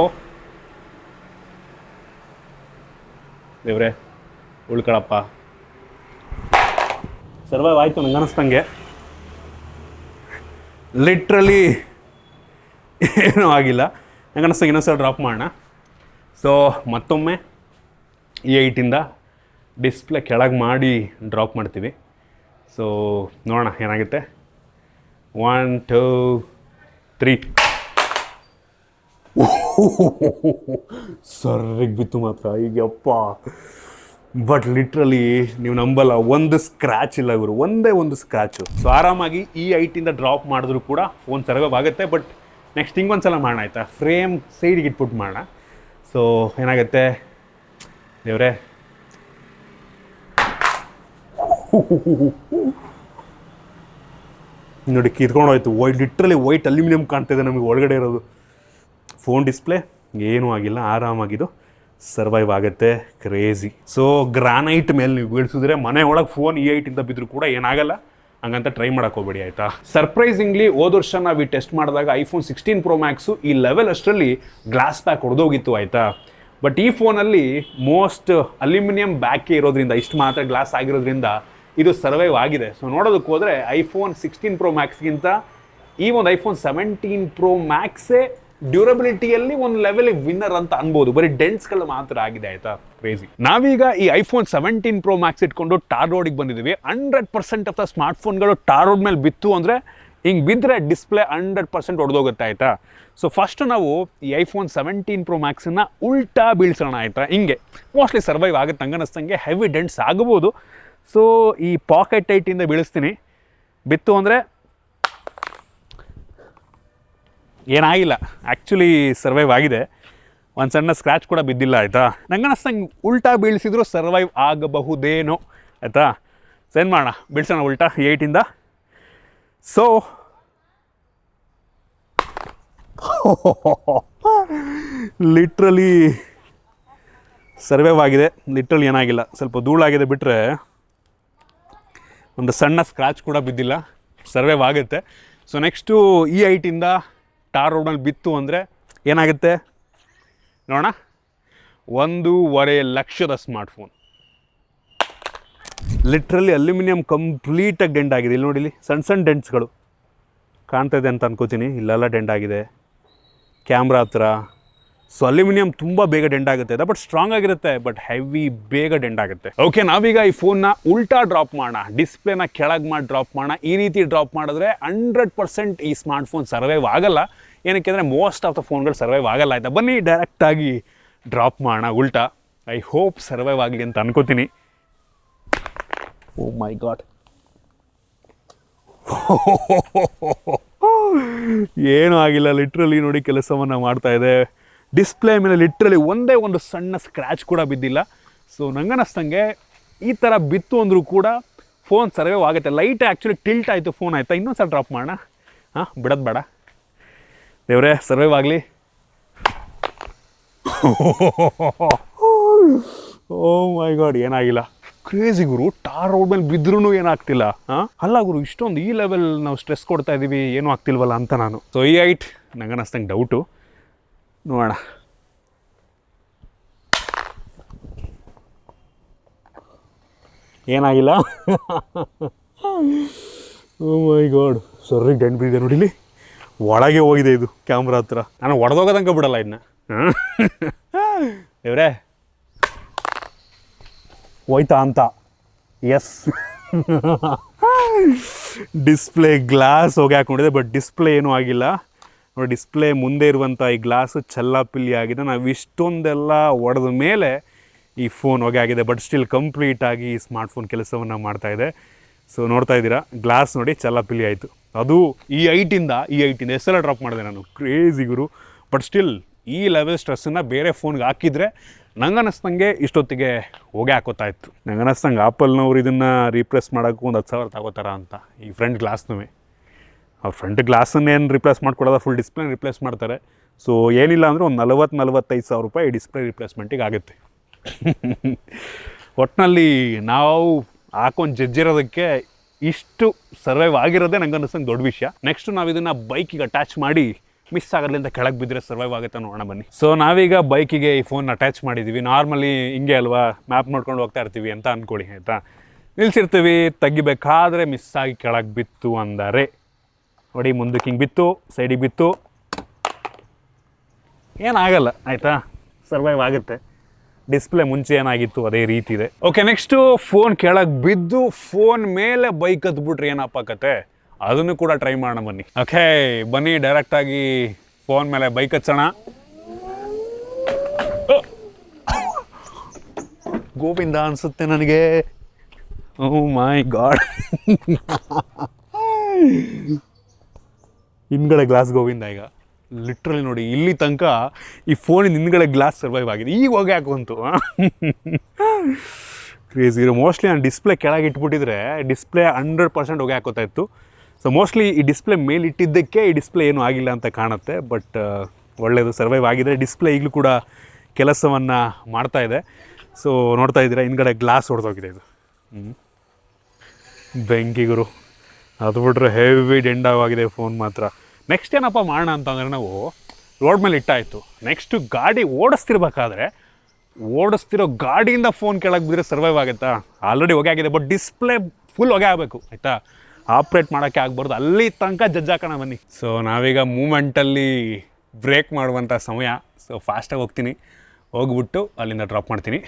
ದೇವ್ರೆ ಉಳ್ಕೊಳಪ್ಪ, ಸರ್ವೈವ್ ಆಯಿತು ನಂಗೆ ಅನ್ನಿಸ್ತಂಗೆ. ಲಿಟ್ರಲಿ ಏನೂ ಆಗಿಲ್ಲ ನಂಗೆ ಅನ್ನಿಸ್ತಂಗೆ. ಇನ್ನೊಂದ್ಸಲ ಡ್ರಾಪ್ ಮಾಡೋಣ. ಸೊ ಮತ್ತೊಮ್ಮೆ E8ಇಂದ ಡಿಸ್ಪ್ಲೇ ಕೆಳಗೆ ಮಾಡಿ ಡ್ರಾಪ್ ಮಾಡ್ತೀವಿ. ಸೊ ನೋಡೋಣ ಏನಾಗುತ್ತೆ. 1 2 3. ಸರ್ರಿಗೆ ಬಿತ್ತು ಮಾತ್ರ ಈಗಪ್ಪ. ಬಟ್ ಲಿಟ್ರಲಿ ನೀವು ನಂಬಲ್ಲ, ಒಂದು ಸ್ಕ್ರ್ಯಾಚ್ ಇಲ್ಲ ಇವರು, ಒಂದೇ ಒಂದು ಸ್ಕ್ರ್ಯಾಚು. ಸೊ ಆರಾಮಾಗಿ E8ಇಂದ ಡ್ರಾಪ್ ಮಾಡಿದ್ರು ಕೂಡ ಫೋನ್ ಸರ್ವೈವ್ ಆಗುತ್ತೆ. ಬಟ್ ನೆಕ್ಸ್ಟ್ ಹಿಂಗೊಂದು ಸಲ ಮಾಡೋಣ ಆಯಿತಾ, ಫ್ರೇಮ್ ಸೈಡಿಗೆ ಇಟ್ಬಿಟ್ಟು ಮಾಡೋಣ. ಸೊ ಏನಾಗುತ್ತೆ ದೇವ್ರೆ, ನೋಡಿ ಕಿತ್ಕೊಂಡು ಹೋಯ್ತು. ಲಿಟ್ರಲಿ ವೈಟ್ ಅಲ್ಯೂಮಿನಿಯಂ ಕಾಣ್ತಿದೆ ನಮಗೆ ಒಳಗಡೆ ಇರೋದು. ಫೋನ್ ಡಿಸ್ಪ್ಲೇ ಏನೂ ಆಗಿಲ್ಲ, ಆರಾಮಾಗಿದ್ದು ಸರ್ವೈವ್ ಆಗುತ್ತೆ. ಕ್ರೇಜಿ. ಸೊ ಗ್ರಾನೈಟ್ ಮೇಲೆ ನೀವು ಬೀಳ್ಸಿದ್ರೆ ಮನೆ ಒಳಗೆ ಫೋನ್ E8ಇಂದ ಬಿದ್ದರೂ ಕೂಡ ಏನಾಗಲ್ಲ, ಹಂಗಂತ ಟ್ರೈ ಮಾಡೋಕೆ ಹೋಗ್ಬೇಡಿ ಆಯಿತಾ. ಸರ್ಪ್ರೈಸಿಂಗ್ಲಿ ಹೋದ ವರ್ಷ ನಾವು ಈ ಟೆಸ್ಟ್ ಮಾಡಿದಾಗ iPhone 16 Pro Max ಈ ಲೆವೆಲ್ ಅಷ್ಟರಲ್ಲಿ ಗ್ಲಾಸ್ ಬ್ಯಾಕ್ ಹೊಡೆದೋಗಿತ್ತು ಆಯಿತಾ. ಬಟ್ ಈ ಫೋನಲ್ಲಿ ಮೋಸ್ಟ್ ಅಲ್ಯೂಮಿನಿಯಂ ಬ್ಯಾಕೇ ಇರೋದ್ರಿಂದ, ಇಷ್ಟು ಮಾತ್ರ ಗ್ಲಾಸ್ ಆಗಿರೋದ್ರಿಂದ ಇದು ಸರ್ವೈವ್ ಆಗಿದೆ. ಸೊ ನೋಡೋದಕ್ಕೆ ಹೋದರೆ iPhone 16 Pro Maxಗಿಂತ ಈ ಒಂದು iPhone 17 Pro Maxೇ ಡ್ಯೂರಬಿಲಿಟಿಯಲ್ಲಿ ಒಂದು ಲೆವೆಲಿಗೆ ವಿನ್ನರ್ ಅಂತ ಅನ್ಬೋದು. ಬರೀ ಡೆಂಟ್ಸ್ಗಳು ಮಾತ್ರ ಆಗಿದೆ ಆಯಿತಾ. ಕ್ರೇಜಿ. ನಾವೀಗ ಈ iPhone 17 Pro Max ಇಟ್ಕೊಂಡು ಟಾರ್ ರೋಡಿಗೆ ಬಂದಿದ್ದೀವಿ. 100% ಆಫ್ ದ ಸ್ಮಾರ್ಟ್ಫೋನ್ಗಳು ಟಾರ್ ರೋಡ್ ಮೇಲೆ ಬಿತ್ತು ಅಂದರೆ ಹಿಂಗೆ ಬಿದ್ದರೆ ಡಿಸ್ಪ್ಲೇ 100% ಹೊಡೆದೋಗುತ್ತೆ ಆಯಿತಾ. ಸೊ ಫಸ್ಟ್ ನಾವು ಈ iPhone 17 Pro Maxನ ಉಲ್ಟಾ ಬೀಳ್ಸೋಣ ಆಯಿತಾ. ಹಿಂಗೆ ಮೋಸ್ಟ್ಲಿ ಸರ್ವೈವ್ ಆಗುತ್ತೆ ಹಂಗನ್ನಿಸ್ತಂಗೆ. ಹೆವಿ ಡೆಂಟ್ಸ್ ಆಗ್ಬೋದು. ಸೊ ಈ ಪಾಕೆಟ್ ಟೈಟಿಂದ ಬೀಳಿಸ್ತೀನಿ. ಬಿತ್ತು ಅಂದರೆ ಏನಾಗಿಲ್ಲ, ಆ್ಯಕ್ಚುಲಿ ಸರ್ವೈವ್ ಆಗಿದೆ. ಒಂದು ಸಣ್ಣ ಸ್ಕ್ರ್ಯಾಚ್ ಕೂಡ ಬಿದ್ದಿಲ್ಲ ಆಯಿತಾ. ನಂಗೆ ಅನ್ನಿಸ್ತಂಗೆ ಉಲ್ಟಾ ಬೀಳಿಸಿದ್ರು ಸರ್ವೈವ್ ಆಗಬಹುದೇನೋ ಆಯಿತಾ. ಸೆಂಡ್ ಮಾಡೋಣ, ಬೀಳ್ಸೋಣ ಉಲ್ಟಾ E8ಇಂದ. ಸೊ ಲಿಟ್ರಲಿ ಸರ್ವೈವ್ ಆಗಿದೆ. ಲಿಟ್ರಲಿ ಏನಾಗಿಲ್ಲ, ಸ್ವಲ್ಪ ಧೂಳಾಗಿದೆ ಬಿಟ್ಟರೆ ಒಂದು ಸಣ್ಣ ಸ್ಕ್ರ್ಯಾಚ್ ಕೂಡ ಬಿದ್ದಿಲ್ಲ. ಸರ್ವೈವ್ ಆಗುತ್ತೆ. ಸೊ ನೆಕ್ಸ್ಟು E8ಇಂದ ಟಾರ್ ರೋಡಲ್ಲಿ ಬಿತ್ತು ಅಂದರೆ ಏನಾಗುತ್ತೆ ನೋಡೋಣ. 1.5 ಲಕ್ಷದ ಸ್ಮಾರ್ಟ್ಫೋನ್ ಲಿಟ್ರಲಿ ಅಲ್ಯೂಮಿನಿಯಂ ಕಂಪ್ಲೀಟಾಗಿ ಡೆಂಟ್ ಆಗಿದೆ. ಇಲ್ಲಿ ನೋಡಿ, ಇಲ್ಲಿ ಸಣ್ಣ ಸಣ್ಣ ಡೆಂಟ್ಸ್ಗಳು ಕಾಣ್ತಾ ಇದೆ ಅಂತ ಅನ್ಕೋತೀನಿ. ಇಲ್ಲೆಲ್ಲ ಡೆಂಟ್ ಆಗಿದೆ ಕ್ಯಾಮ್ರಾ ಹತ್ರ. ಸೊ ಅಲ್ಯೂಮಿನಿಯಂ ತುಂಬ ಬೇಗ ಡೆಂಟ್ ಆಗುತ್ತೆ, ಬಟ್ ಸ್ಟ್ರಾಂಗ್ ಆಗಿರುತ್ತೆ, ಬಟ್ ಹೆವಿ ಬೇಗ ಡೆಂಟ್ ಆಗುತ್ತೆ. ಓಕೆ, ನಾವೀಗ ಈ ಫೋನ್ನ ಉಲ್ಟಾ ಡ್ರಾಪ್ ಮಾಡೋಣ, ಡಿಸ್ಪ್ಲೇನ ಕೆಳಗೆ ಮಾಡಿ ಡ್ರಾಪ್ ಮಾಡೋಣ. ಈ ರೀತಿ ಡ್ರಾಪ್ ಮಾಡಿದ್ರೆ 100% ಈ ಸ್ಮಾರ್ಟ್ ಫೋನ್ ಸರ್ವೈವ್ ಆಗಲ್ಲ. ಏನಕ್ಕೆ ಅಂದರೆ ಮೋಸ್ಟ್ ಆಫ್ ದ ಫೋನ್ಗಳು ಸರ್ವೈವ್ ಆಗಲ್ಲ. ಆಯಿತಾ, ಬನ್ನಿ ಡೈರೆಕ್ಟಾಗಿ ಡ್ರಾಪ್ ಮಾಡೋಣ ಉಲ್ಟಾ. ಐ ಹೋಪ್ ಸರ್ವೈವ್ ಆಗಲಿ ಅಂತ ಅನ್ಕೋತೀನಿ. ಓ ಮೈ ಗಾಡ್, ಏನೂ ಆಗಿಲ್ಲ. ಲಿಟ್ರಲಿ ನೋಡಿ ಕೆಲಸವನ್ನು ಮಾಡ್ತಾ ಇದೆ. ಡಿಸ್ಪ್ಲೇ ಮೇಲೆ ಲಿಟ್ರಲಿ ಒಂದೇ ಒಂದು ಸಣ್ಣ ಸ್ಕ್ರ್ಯಾಚ್ ಕೂಡ ಬಿದ್ದಿಲ್ಲ. ಸೊ ನಂಗನ್ನಿಸ್ತಂಗೆ ಈ ಥರ ಬಿತ್ತು ಅಂದರೂ ಕೂಡ ಫೋನ್ ಸರ್ವೈವ್ ಆಗುತ್ತೆ. ಲೈಟ್ ಆ್ಯಕ್ಚುಲಿ ಟಿಲ್ಟ್ ಆಯಿತು ಫೋನ್. ಆಯಿತಾ, ಇನ್ನೊಂದು ಸಲ ಡ್ರಾಪ್ ಮಾಡೋಣ. ಬಿಡೋದು ಬೇಡ ದೇವ್ರೆ, ಸರ್ವೈವ್ ಆಗಲಿ. ಓ ಮೈ ಗಾಡ್, ಏನಾಗಿಲ್ಲ. ಕ್ರೇಜಿ ಗುರು, ಟಾರ್ ರೋಡ್ ಮೇಲೆ ಬಿದ್ರೂ ಏನಾಗ್ತಿಲ್ಲ. ಅಲ್ಲ ಗುರು, ಇಷ್ಟೊಂದು ಈ ಲೆವೆಲ್ ನಾವು ಸ್ಟ್ರೆಸ್ ಕೊಡ್ತಾ ಇದ್ದೀವಿ, ಏನೂ ಆಗ್ತಿಲ್ವಲ್ಲ ಅಂತ ನಾನು. ಸೊ ಈ ಐಟ್ ನಂಗನ್ನಿಸ್ತಂಗೆ ಡೌಟು, ನೋಡೋಣ. ಏನಾಗಿಲ್ಲ. ಓ ಮೈ ಗಾಡ್, ಸರಿ ಡೆಂಟ್ ಬಿದ್ದಿದೆ ನೋಡಿಲಿ, ಒಳಗೆ ಹೋಗಿದೆ ಇದು ಕ್ಯಾಮ್ರಾ ಹತ್ರ. ನಾನು ಹೊಡೆದೋಗೋದಂಗೆ ಬಿಡಲ್ಲ ಇದನ್ನ. ದೇವ್ರೆ, ಹೋಯ್ತಾ ಅಂತ. ಎಸ್, ಡಿಸ್ಪ್ಲೇ ಗ್ಲಾಸ್ ಹೋಗಿ ಹಾಕೊಂಡಿದೆ, ಬಟ್ ಡಿಸ್ಪ್ಲೇ ಏನೂ ಆಗಿಲ್ಲ ನೋಡಿ. ಡಿಸ್ಪ್ಲೇ ಮುಂದೆ ಇರುವಂಥ ಈ ಗ್ಲಾಸು ಚಲ್ಲಾಪಿಲ್ಲಿ ಆಗಿದೆ. ನಾವು ಇಷ್ಟೊಂದೆಲ್ಲ ಹೊಡೆದ ಮೇಲೆ ಈ ಫೋನ್ ಹೊಗೆ ಆಗಿದೆ, ಬಟ್ ಸ್ಟಿಲ್ ಕಂಪ್ಲೀಟಾಗಿ ಈ ಸ್ಮಾರ್ಟ್ಫೋನ್ ಕೆಲಸವನ್ನು ಮಾಡ್ತಾಯಿದೆ. ಸೊ ನೋಡ್ತಾ ಇದ್ದೀರಾ, ಗ್ಲಾಸ್ ನೋಡಿ ಚಲ್ಲಾಪಿಲ್ಲಿ ಆಯಿತು. ಅದು ಈ ಐಟಿಂದ ಎಷ್ಟೆಲ್ಲ ಡ್ರಾಪ್ ಮಾಡಿದೆ ನಾನು, ಕ್ರೇಜಿ ಗುರು. ಬಟ್ ಸ್ಟಿಲ್ ಈ ಲೆವೆಲ್ ಸ್ಟ್ರೆಸ್ಸನ್ನು ಬೇರೆ ಫೋನ್ಗೆ ಹಾಕಿದರೆ ನಂಗನ್ನಿಸ್ತಂಗೆ ಇಷ್ಟೊತ್ತಿಗೆ ಹೊಗೆ ಹಾಕೋತಾ ಇತ್ತು. ನಂಗನ್ನಿಸ್ತಂಗೆ ಆಪಲ್ನವ್ರು ಇದನ್ನು ರೀಪ್ಲೇಸ್ ಮಾಡೋಕ್ಕೂ ಒಂದು 10,000 ತಗೋತಾರ ಅಂತ. ಈ ಫ್ರಂಟ್ ಗ್ಲಾಸ್ನೂ ಅವ್ರ ಫ್ರಂಟ್ ಗ್ಲಾಸನ್ನೇನು ರಿಪ್ಲೇಸ್ ಮಾಡ್ಕೊಡೋದ, ಫುಲ್ ಡಿಸ್ಪ್ಲೇ ರಿಪ್ಲೇಸ್ ಮಾಡ್ತಾರೆ. ಸೊ ಏನಿಲ್ಲ ಅಂದರೆ ಒಂದು 40-45 ಸಾವಿರ ರೂಪಾಯಿ ಡಿಸ್ಪ್ಲೇ ರಿಪ್ಲೇಸ್ಮೆಂಟಿಗೆ ಆಗುತ್ತೆ. ಒಟ್ಟಿನಲ್ಲಿ ನಾವು ಹಾಕೊಂಡು ಜಜ್ಜಿರೋದಕ್ಕೆ ಇಷ್ಟು ಸರ್ವೈವ್ ಆಗಿರೋದೇ ನಂಗೆ ಅನ್ನಿಸ್ತಂಗೆ ದೊಡ್ಡ ವಿಷಯ. ನೆಕ್ಸ್ಟ್ ನಾವು ಇದನ್ನು ಬೈಕಿಗೆ ಅಟ್ಯಾಚ್ ಮಾಡಿ ಮಿಸ್ ಆಗಲಿಂದ ಕೆಳಗೆ ಬಿದ್ದರೆ ಸರ್ವೈವ್ ಆಗುತ್ತೆ ನೋಡೋಣ ಬನ್ನಿ. ಸೊ ನಾವೀಗ ಬೈಕಿಗೆ ಈ ಫೋನ್ ಅಟ್ಯಾಚ್ ಮಾಡಿದ್ದೀವಿ. ನಾರ್ಮಲಿ ಹಿಂಗೆ ಅಲ್ವಾ, ಮ್ಯಾಪ್ ನೋಡ್ಕೊಂಡು ಹೋಗ್ತಾ ಇರ್ತೀವಿ ಅಂತ ಅಂದ್ಕೊಳ್ಳಿ. ಆಯಿತಾ, ನಿಲ್ಸಿರ್ತೀವಿ, ತೆಗಿಬೇಕಾದ್ರೆ ಮಿಸ್ ಆಗಿ ಕೆಳಗೆ ಬಿತ್ತು ಅಂದರೆ ನೋಡಿ, ಮುಂದಕ್ಕೆ ಹಿಂಗೆ ಬಿತ್ತು, ಸೈಡಿಗೆ ಬಿತ್ತು, ಏನಾಗಲ್ಲ. ಆಯಿತಾ, ಸರ್ವೈವ್ ಆಗುತ್ತೆ. ಡಿಸ್ಪ್ಲೇ ಮುಂಚೆ ಏನಾಗಿತ್ತು ಅದೇ ರೀತಿ ಇದೆ. ಓಕೆ, ನೆಕ್ಸ್ಟು ಫೋನ್ ಕೆಳಗೆ ಬಿದ್ದು ಫೋನ್ ಮೇಲೆ ಬೈಕ್ ಹತ್ಬಿಟ್ರೆ ಏನಪ್ಪ ಕತೆ, ಅದನ್ನು ಕೂಡ ಟ್ರೈ ಮಾಡೋಣ ಬನ್ನಿ. ಓಕೆ ಬನ್ನಿ, ಡೈರೆಕ್ಟಾಗಿ ಫೋನ್ ಮೇಲೆ ಬೈಕ್ ಹಚ್ಚೋಣ. ಗೋವಿಂದ ಅನಿಸುತ್ತೆ ನನಗೆ. ಓ ಮೈ ಗಾಡ್, ಹಿಂದ್ಗಡೆ ಗ್ಲಾಸ್ ಗೋವಿಂದ. ಈಗ ಲಿಟ್ರಲಿ ನೋಡಿ, ಇಲ್ಲಿ ತನಕ ಈ ಫೋನಿನ ಹಿಂದ್ಗಡೆ ಗ್ಲಾಸ್ ಸರ್ವೈವ್ ಆಗಿದೆ. ಈಗ ಹೋಗಿ ಹಾಕುವಂತು ಕ್ರೇಜಿ ಇರೋ. ಮೋಸ್ಟ್ಲಿ ನಾನು ಡಿಸ್ಪ್ಲೇ ಕೆಳಗೆ ಇಟ್ಬಿಟ್ಟಿದ್ರೆ ಡಿಸ್ಪ್ಲೇ 100% ಹೋಗಿ ಹಾಕೋತಾ ಇತ್ತು. ಸೊ ಮೋಸ್ಟ್ಲಿ ಈ ಡಿಸ್ಪ್ಲೇ ಮೇಲೆ ಇಟ್ಟಿದ್ದಕ್ಕೆ ಈ ಡಿಸ್ಪ್ಲೇ ಏನೂ ಆಗಿಲ್ಲ ಅಂತ ಕಾಣುತ್ತೆ. ಬಟ್ ಒಳ್ಳೆಯದು, ಸರ್ವೈವ್ ಆಗಿದೆ. ಡಿಸ್ಪ್ಲೇ ಈಗಲೂ ಕೂಡ ಕೆಲಸವನ್ನು ಮಾಡ್ತಾ ಇದೆ. ಸೊ ನೋಡ್ತಾ ಇದ್ದೀರಾ, ಹಿಂದ್ಗಡೆ ಗ್ಲಾಸ್ ಹೊಡೆದೋಗಿದೆ. ಇದು ಬೆಂಕಿ ಗುರು, ಅದು ಬಿಟ್ರೆ ಹೆವಿ ಡೆಂಡಾಗಿದೆ ಫೋನ್ ಮಾತ್ರ. ನೆಕ್ಸ್ಟ್ ಏನಪ್ಪ ಮಾಡೋಣ ಅಂತಂದರೆ, ನಾವು ರೋಡ್ ಮೇಲೆ ಇಟ್ಟಾಯಿತು. ನೆಕ್ಸ್ಟು ಗಾಡಿ ಓಡಿಸ್ತಿರೋ ಗಾಡಿಯಿಂದ ಫೋನ್ ಕೆಳಗೆ ಬಿದ್ದರೆ ಸರ್ವೈವ್ ಆಗುತ್ತಾ? ಆಲ್ರೆಡಿ ಹೊಗೆ ಆಗಿದೆ, ಬಟ್ ಡಿಸ್ಪ್ಲೇ ಫುಲ್ ಹೊಗೆ ಆಗಬೇಕು. ಆಯಿತಾ, ಆಪ್ರೇಟ್ ಮಾಡೋಕ್ಕೆ ಆಗ್ಬಾರ್ದು. ಅಲ್ಲಿ ತನಕ ಜಡ್ಜ್ ಹಾಕೋಣ ಬನ್ನಿ. ಸೊ ನಾವೀಗ ಮೂಮೆಂಟಲ್ಲಿ ಬ್ರೇಕ್ ಮಾಡುವಂಥ ಸಮಯ. ಸೊ ಫಾಸ್ಟಾಗಿ ಹೋಗ್ತೀನಿ, ಹೋಗ್ಬಿಟ್ಟು ಅಲ್ಲಿಂದ ಡ್ರಾಪ್ ಮಾಡ್ತೀನಿ.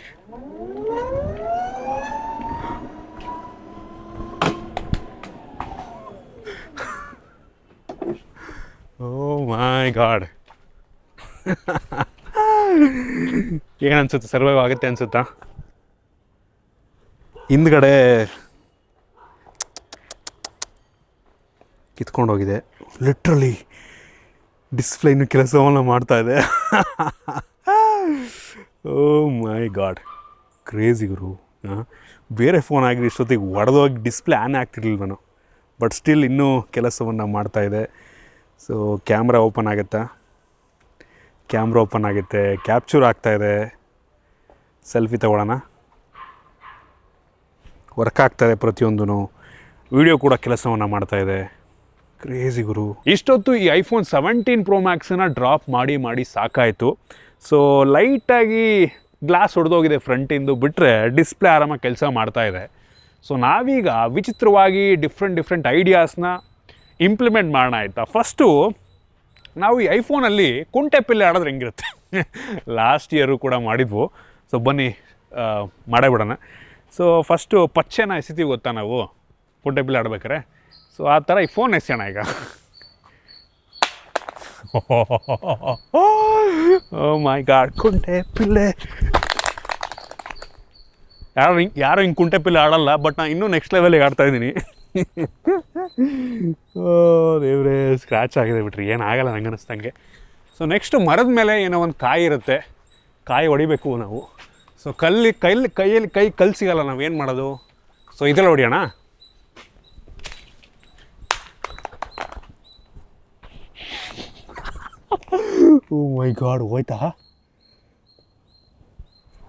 ಓ ಮೈ ಗಾಡ್, ಏನನ್ಸುತ್ತೆ, ಸರ್ವೈವ್ ಆಗುತ್ತೆ ಅನ್ಸುತ್ತಾ? ಹಿಂದ್ಗಡೆ ಕಿತ್ಕೊಂಡೋಗಿದೆ. ಲಿಟ್ರಲಿ ಡಿಸ್ಪ್ಲೇ ಇನ್ನೂ ಕೆಲಸವನ್ನು ಮಾಡ್ತಾ ಇದೆ. ಓ ಮೈ ಗಾಡ್, ಕ್ರೇಜಿ ಗುರು. ಬೇರೆ ಫೋನ್ ಆಗಿರೋ ಇಷ್ಟೊತ್ತಿಗೆ ಹೊಡೆದೋಗಿ ಡಿಸ್ಪ್ಲೇ ಆನ್ ಆಗ್ತಿರ್ಲಿಲ್ಲ ನಾನು, ಬಟ್ ಸ್ಟಿಲ್ ಇನ್ನೂ ಕೆಲಸವನ್ನು ಮಾಡ್ತಾ ಇದೆ. ಸೊ ಕ್ಯಾಮ್ರಾ ಓಪನ್ ಆಗುತ್ತೆ, ಕ್ಯಾಪ್ಚರ್ ಆಗ್ತಾಯಿದೆ. ಸೆಲ್ಫಿ ತಗೊಳ್ಳೋಣ. ವರ್ಕ್ ಆಗ್ತಾಯಿದೆ ಪ್ರತಿಯೊಂದೂ. ವಿಡಿಯೋ ಕೂಡ ಕೆಲಸವನ್ನು ಮಾಡ್ತಾಯಿದೆ. ಕ್ರೇಜಿ ಗುರು. ಇಷ್ಟೊತ್ತು ಈ ಐಫೋನ್ 17 Pro Maxನ ಡ್ರಾಪ್ ಮಾಡಿ ಸಾಕಾಯಿತು. ಸೊ ಲೈಟಾಗಿ ಗ್ಲಾಸ್ ಹೊಡೆದೋಗಿದೆ ಫ್ರಂಟಿಂದು, ಬಿಟ್ಟರೆ ಡಿಸ್ಪ್ಲೇ ಆರಾಮಾಗಿ ಕೆಲಸ ಮಾಡ್ತಾಯಿದೆ. ಸೊ ನಾವೀಗ ವಿಚಿತ್ರವಾಗಿ ಡಿಫ್ರೆಂಟ್ ಐಡಿಯಾಸ್ನ ಇಂಪ್ಲಿಮೆಂಟ್ ಮಾಡೋಣ ಆಯಿತಾ. ಫಸ್ಟು ನಾವು ಈ ಐಫೋನಲ್ಲಿ ಕುಂಟೆ ಪಿಲ್ಲೆ ಆಡೋದ್ರೆ ಹೆಂಗಿರುತ್ತೆ ಲಾಸ್ಟ್ ಇಯರು ಕೂಡ ಮಾಡಿದ್ವು. ಸೊ ಬನ್ನಿ ಮಾಡೇ ಬಿಡೋಣ. ಸೊ ಫಸ್ಟು ಪಚ್ಚೆನ ಎಸಿತೀವಿ ಗೊತ್ತಾ ನಾವು ಕುಂಟೆ ಪಿಲ್ಲೆ ಆಡ್ಬೇಕಾರೆ. ಸೊ ಆ ಥರ ಈ ಫೋನ್ ಎಸೆಯೋಣ ಈಗ. ಓ ಮೈ ಗಾಡ್, ಕುಂಟೆ ಪಿಲ್ಲೆ. ಯಾರು ಹಿಂಗೆ ಕುಂಟೆ ಪಿಲ್ಲೆ ಆಡಲ್ಲ, ಬಟ್ ನಾನು ಇನ್ನೂ ನೆಕ್ಸ್ಟ್ ಲೆವೆಲಿಗೆ ಆಡ್ತಾಯಿದ್ದೀನಿ. ಓ ದೇವ್ರೇ, ಸ್ಕ್ರ್ಯಾಚ್ ಆಗಿದೆ ಬಿಟ್ರಿ, ಏನಾಗಲ್ಲ ನಂಗೆ ಅನ್ನಿಸ್ತಂಗೆ. ಸೊ ನೆಕ್ಸ್ಟು ಮರದ ಮೇಲೆ ಏನೋ ಒಂದು ಕಾಯಿ ಇರುತ್ತೆ, ಕಾಯಿ ಹೊಡಿಬೇಕು ನಾವು. ಸೊ ಕೈಯಲ್ಲಿ ಕಲ್ಲು ಸಿಗಲ್ಲ, ನಾವು ಏನು ಮಾಡೋದು? ಸೊ ಇದೆಲ್ಲ ಹೊಡಿಯೋಣ. ಓ ಮೈ ಗಾಡ್, ಹೋಯ್ತಾ?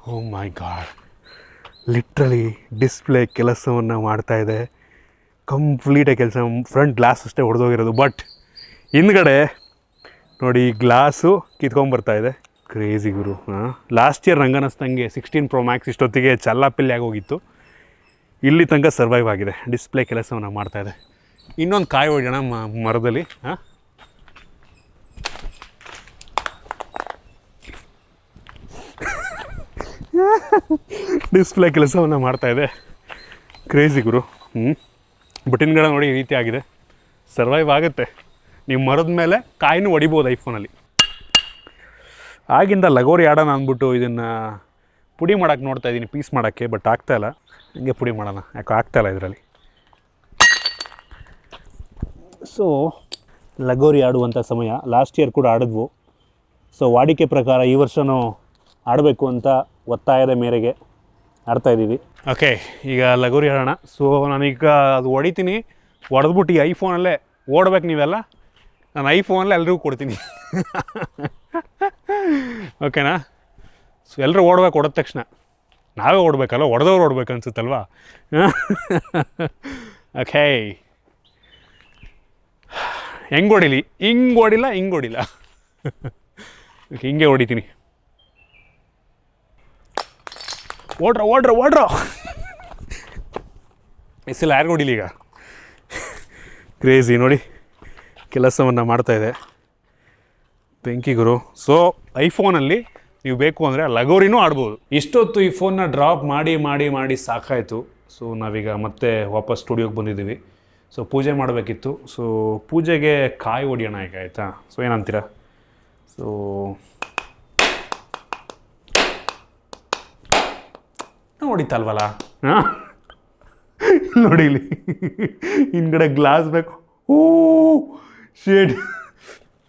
ಓ ಮೈ ಗಾಡ್, ಲಿಟ್ರಲಿ ಡಿಸ್ಪ್ಲೇ ಕೆಲಸವನ್ನು ಮಾಡ್ತಾಯಿದೆ. ಕಂಪ್ಲೀಟಾಗಿ ಕೆಲಸ. ಫ್ರಂಟ್ ಗ್ಲಾಸ್ ಅಷ್ಟೇ ಹೊಡೆದೋಗಿರೋದು, ಬಟ್ ಹಿಂದ್ಗಡೆ ನೋಡಿ ಗ್ಲಾಸು ಕಿತ್ಕೊಂಬರ್ತಾಯಿದೆ. ಕ್ರೇಜಿ ಗುರು. ಲಾಸ್ಟ್ ಇಯರ್ ನಂಗೆ ಅನ್ನಿಸ್ದಂಗೆ 16 Pro Max ಇಷ್ಟೊತ್ತಿಗೆ ಚಲ್ಲಾಪಿಲ್ಲಿ ಆಗೋಗಿತ್ತು. ಇಲ್ಲಿ ತನಕ ಸರ್ವೈವ್ ಆಗಿದೆ, ಡಿಸ್ಪ್ಲೇ ಕೆಲಸವನ್ನು ಮಾಡ್ತಾಯಿದೆ. ಇನ್ನೊಂದು ಕಾಯಿ ಹೊಡೆಯೋಣ ಮರದಲ್ಲಿ. ಡಿಸ್ಪ್ಲೇ ಕೆಲಸವನ್ನು ಮಾಡ್ತಾಯಿದೆ. Crazy Guru. ಬಟ್ ಹಿಂದ್ಗಡೆ ನೋಡಿ ಈ ರೀತಿ ಆಗಿದೆ. ಸರ್ವೈವ್ ಆಗುತ್ತೆ. ನೀವು ಮರದ ಮೇಲೆ ಕಾಯಿನೂ ಹೊಡಿಬೋದು ಐಫೋನಲ್ಲಿ. ಆಗಿಂದ ಲಗೋರಿ ಆಡೋಣ ಅಂದ್ಬಿಟ್ಟು ಇದನ್ನು ಪುಡಿ ಮಾಡೋಕ್ಕೆ ನೋಡ್ತಾಯಿದ್ದೀನಿ, ಪೀಸ್ ಮಾಡೋಕ್ಕೆ. ಬಟ್ ಆಗ್ತಾಯಿಲ್ಲ. ಹಂಗೆ ಪುಡಿ ಮಾಡೋಣ, ಯಾಕೆ ಆಗ್ತಾಯಿಲ್ಲ ಇದರಲ್ಲಿ. ಸೊ ಲಗೋರಿ ಆಡುವಂಥ ಸಮಯ. ಲಾಸ್ಟ್ ಇಯರ್ ಕೂಡ ಆಡಿದ್ವು. ಸೊ ವಾಡಿಕೆ ಪ್ರಕಾರ ಈ ವರ್ಷವೂ ಆಡಬೇಕು ಅಂತ ಒತ್ತಾಯದ ಮೇರೆಗೆ ಆಡ್ತಾಯಿದ್ದೀವಿ. ಓಕೆ, ಈಗ ಲಗೋರಿ ಆಡೋಣ. ಸೊ ನಾನೀಗ ಅದು ಹೊಡಿತೀನಿ, ಹೊಡೆದ್ಬಿಟ್ಟು ಈ ಐಫೋನಲ್ಲೇ ಓಡ್ಬೇಕು ನೀವೆಲ್ಲ. ನಾನು ಐಫೋನಲ್ಲೇ ಎಲ್ರಿಗೂ ಕೊಡ್ತೀನಿ. ಓಕೆನಾ? ಸೊ ಎಲ್ಲರೂ ಓಡ್ಬೇಕು. ಹೊಡೆದ ತಕ್ಷಣ ನಾವೇ ಓಡಬೇಕಲ್ಲ, ಹೊಡೆದವ್ರು ಓಡ್ಬೇಕು ಅನ್ಸುತ್ತಲ್ವಾ? ಓಕೆ, ಹೆಂಗೆ ಹೊಡಿಲಿ? ಹಿಂಗೆ ಹೊಡಿಲ್ಲ, ಹಿಂಗೆ ಹೊಡಿಲ್ಲ. ಓಕೆ, ಹಿಂಗೆ ಹೊಡಿತೀನಿ. ಓಡ್ರ ಎಸ್ಸೆಲ್ಲ ಯಾರಿಗೂ ಹೊಡಿಲಿ ಈಗ. ಕ್ರೇಜಿ ನೋಡಿ, ಕೆಲಸವನ್ನು ಮಾಡ್ತಾಯಿದೆ. ಬೆಂಕಿ ಗುರು. ಸೊ ಐಫೋನಲ್ಲಿ ನೀವು ಬೇಕು ಅಂದರೆ ಲಗೋರಿನೂ ಆಡ್ಬೋದು. ಇಷ್ಟೊತ್ತು ಈ ಫೋನ್ನ ಡ್ರಾಪ್ ಮಾಡಿ ಸಾಕಾಯಿತು. ಸೊ ನಾವೀಗ ಮತ್ತೆ ವಾಪಸ್ ಸ್ಟುಡಿಯೋಗೆ ಬಂದಿದ್ದೀವಿ. ಸೊ ಪೂಜೆ ಮಾಡಬೇಕಿತ್ತು. ಸೊ ಪೂಜೆಗೆ ಕಾಯಿ ಹೊಡಿಯೋಣ ಈಗ, ಆಯಿತಾ? ಸೊ ಏನಂತೀರಾ? ಸೊ ಹೊಡಿತಲ್ವಲ್ಲ? ಹಾಂ, ನೋಡಿ ಇಲ್ಲಿ ಹಿಂದ್ಗಡೆ ಗ್ಲಾಸ್ ಬೇಕು. ಓ ಶೇಡ್,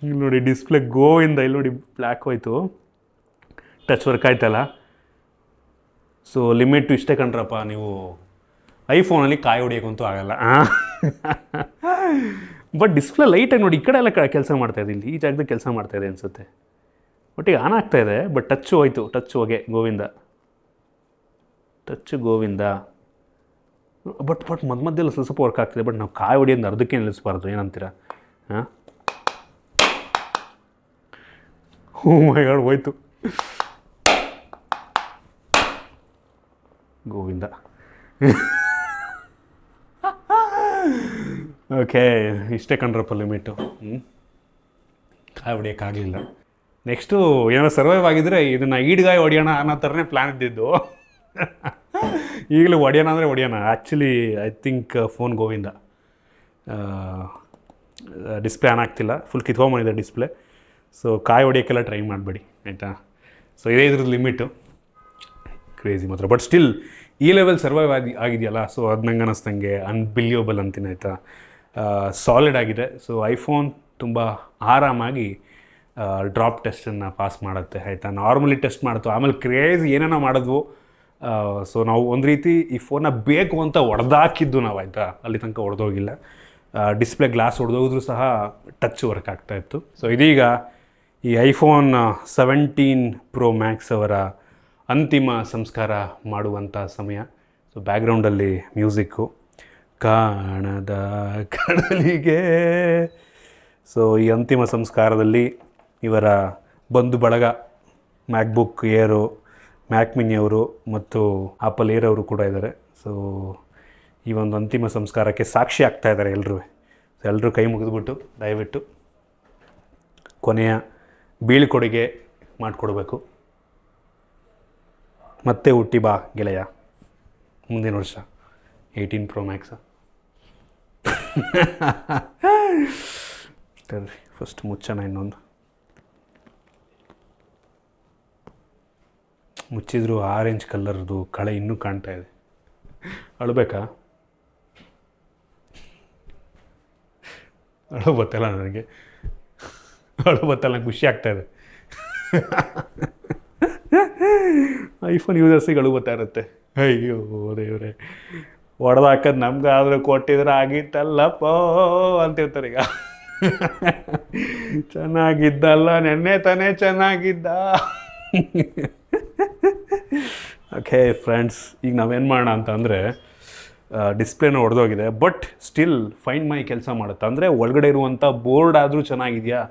ಇಲ್ಲಿ ನೋಡಿ ಡಿಸ್ಪ್ಲೇ ಗೋವಿಂದ. ಇಲ್ಲಿ ನೋಡಿ ಬ್ಲ್ಯಾಕ್ ಹೋಯ್ತು, ಟಚ್ ವರ್ಕ್ ಆಯ್ತಲ್ಲ. ಸೊ ಲಿಮಿಟು ಇಷ್ಟೇ ಕಂಡ್ರಪ್ಪ. ನೀವು ಐಫೋನಲ್ಲಿ ಕಾಯಿ ಹೊಡಿಯೋಕ್ಕಂತೂ ಆಗಲ್ಲ. ಬಟ್ ಡಿಸ್ಪ್ಲೇ ಲೈಟಾಗಿ ನೋಡಿ, ಈ ಕಡೆ ಎಲ್ಲ ಕೆಲಸ ಮಾಡ್ತಾಯಿದೆ, ಇಲ್ಲಿ ಈ ಜಾಗದಲ್ಲಿ ಕೆಲಸ ಮಾಡ್ತಾಯಿದೆ ಅನಿಸುತ್ತೆ. ಒಟ್ಟಿಗೆ ಆನ್ ಆಗ್ತಾಯಿದೆ, ಬಟ್ ಟಚ್ಚು ಹೋಯ್ತು. ಟಚ್ ಹೋಗೆ ಗೋವಿಂದ, ಟಚ್ ಗೋವಿಂದ. ಬಟ್ ಮಧ್ಯೆಲ್ಲ ಸ್ವಲ್ಪ ವರ್ಕ್ ಆಗ್ತಿದೆ. ಬಟ್ ನಾವು ಕಾಯಿ ಹೊಡಿಯೋದು ಅರ್ಧಕ್ಕೆ ನಿಲ್ಲಿಸ್ಬಾರ್ದು, ಏನಂತೀರ? ಹಾಂ, ಓ ಮೈ ಗಾಡ್, ಹೋಯ್ತು ಗೋವಿಂದ. ಓಕೆ, ಇಷ್ಟೇ ಕಂಡ್ರಪ್ಪ ಲಿಮಿಟು. ಕಾಯಿ ಹೊಡಿಯೋಕ್ಕಾಗಲಿಲ್ಲ. ನೆಕ್ಸ್ಟು ಏನೋ ಸರ್ವೈವ್ ಆಗಿದ್ರೆ ಇದನ್ನು ಈಡ್ಗಾಯಿ ಹೊಡಿಯೋಣ ಅನ್ನೋ ಥರನೇ ಪ್ಲ್ಯಾನ್ ಇದ್ದಿದ್ದು. ಈಗಲೂ ಹೊಡಿಯೋಣ ಅಂದರೆ ಹೊಡಿಯೋಣ. ಆ್ಯಕ್ಚುಲಿ ಐ ಥಿಂಕ್ ಫೋನ್ ಗೋವಿಂದ. ಡಿಸ್ಪ್ಲೇ ಆನ್ ಆಗ್ತಿಲ್ಲ, ಫುಲ್ ಕಿತ್ಕೊಂಬಂದಿದೆ ಡಿಸ್ಪ್ಲೇ. ಸೊ ಕಾಯಿ ಹೊಡಿಯೋಕ್ಕೆಲ್ಲ ಟ್ರೈ ಮಾಡಬೇಡಿ, ಆಯಿತಾ? ಸೊ ಇದೇ ಇದ್ರದ್ದು ಲಿಮಿಟು. ಕ್ರೇಜಿ ಮಾತ್ರ. ಬಟ್ ಸ್ಟಿಲ್ ಈ ಲೆವೆಲ್ ಸರ್ವೈವ್ ಆಗಿದೆಯಲ್ಲ. ಸೊ ಅದು ನಂಗೆ ಅನ್ನಿಸ್ದಂಗೆ ಅನ್ಬಿಲಿಯಬಲ್ ಅಂತೀನಿ, ಆಯಿತಾ? ಸಾಲಿಡ್ ಆಗಿದೆ. ಸೊ ಐಫೋನ್ ತುಂಬ ಆರಾಮಾಗಿ ಡ್ರಾಪ್ ಟೆಸ್ಟನ್ನು ಪಾಸ್ ಮಾಡುತ್ತೆ, ಆಯಿತಾ? ನಾರ್ಮಲಿ ಟೆಸ್ಟ್ ಮಾಡ್ತು, ಆಮೇಲೆ ಕ್ರೇಜ್ ಏನೇನೋ ಮಾಡಿದ್ವು. ಸೊ ನಾವು ಒಂದು ರೀತಿ ಈ ಫೋನ್ನ ಬೇಕು ಅಂತ ಹೊಡೆದಾಕಿದ್ದು ನಾವು, ಆಯಿತಾ? ಅಲ್ಲಿ ತನಕ ಹೊಡೆದೋಗಿಲ್ಲ. ಡಿಸ್ಪ್ಲೇ ಗ್ಲಾಸ್ ಹೊಡೆದೋಗಿದ್ರೂ ಸಹ ಟಚ್ ವರ್ಕ್ ಆಗ್ತಾಯಿತ್ತು. ಸೊ ಇದೀಗ ಈ ಐಫೋನ್ 17 Pro Max ಅವರ ಅಂತಿಮ ಸಂಸ್ಕಾರ ಮಾಡುವಂಥ ಸಮಯ. ಸೊ ಬ್ಯಾಕ್ಗ್ರೌಂಡಲ್ಲಿ ಮ್ಯೂಸಿಕ್ಕು, ಕಾಣದ ಕಡಲಿಗೆ. ಸೊ ಈ ಅಂತಿಮ ಸಂಸ್ಕಾರದಲ್ಲಿ ಇವರ ಬಂಧು ಬಳಗ ಮ್ಯಾಕ್ಬುಕ್ ಏರು, ಮ್ಯಾಕ್ ಮಿನಿ ಅವರು ಮತ್ತು ಆಪಲ್ ಏರ್ ಅವರು ಕೂಡ ಇದ್ದಾರೆ. ಸೊ ಈ ಒಂದು ಅಂತಿಮ ಸಂಸ್ಕಾರಕ್ಕೆ ಸಾಕ್ಷಿ ಆಗ್ತಾ ಇದ್ದಾರೆ ಎಲ್ಲರೂ ಕೈ ಮುಗಿದ್ಬಿಟ್ಟು ದಯವಿಟ್ಟು ಕೊನೆಯ ಬೀಳ್ಕೊಡುಗೆ ಮಾಡಿಕೊಡ್ಬೇಕು. ಮತ್ತೆ ಹುಟ್ಟಿ ಬಾ ಗೆಳೆಯ ಮುಂದಿನ ವರ್ಷ 18 Pro Max. ಫಸ್ಟ್ ಮುಚ್ಚೋಣ, ಇನ್ನೊಂದು ಮುಚ್ಚಿದ್ರು ಆರೆಂಜ್ ಕಲರ್ದು ಕಳೆ ಇನ್ನೂ ಕಾಣ್ತಾ ಇದೆ. ಅಳಬೇಕಾ? ಅಳು ಬತ್ತಲ್ಲ ನನಗೆ, ಖುಷಿ ಆಗ್ತಾ ಇದೆ. ಐಫೋನ್ ಯೂಸರ್ಸಿಗೆ ಅಳು ಬರ್ತಾ ಇರುತ್ತೆ. ಅಯ್ಯೋ ದೇವ್ರೆ, ಹೊಡೆದಾಕದ್ ನಮ್ಗಾದ್ರೆ ಕೊಟ್ಟಿದ್ರೆ ಆಗಿತ್ತಲ್ಲಪ್ಪ ಅಂತಿರ್ತಾರೆ. ಈಗ ಚೆನ್ನಾಗಿದ್ದಲ್ಲ, ನೆನ್ನೆ ತಾನೇ ಚೆನ್ನಾಗಿದ್ದ. ಓಕೆ ಫ್ರೆಂಡ್ಸ್, ಈಗ ನಾವೇನು ಮಾಡೋಣ ಅಂತ ಅಂದರೆ, ಡಿಸ್ಪ್ಲೇನ ಹೊಡೆದೋಗಿದೆ, ಬಟ್ ಸ್ಟಿಲ್ ಫೈಂಡ್ ಮೈ ಕೆಲಸ ಮಾಡುತ್ತೆ. ಅಂದರೆ ಒಳಗಡೆ ಇರುವಂಥ ಬೋರ್ಡ್ ಆದರೂ ಚೆನ್ನಾಗಿದೆಯಾ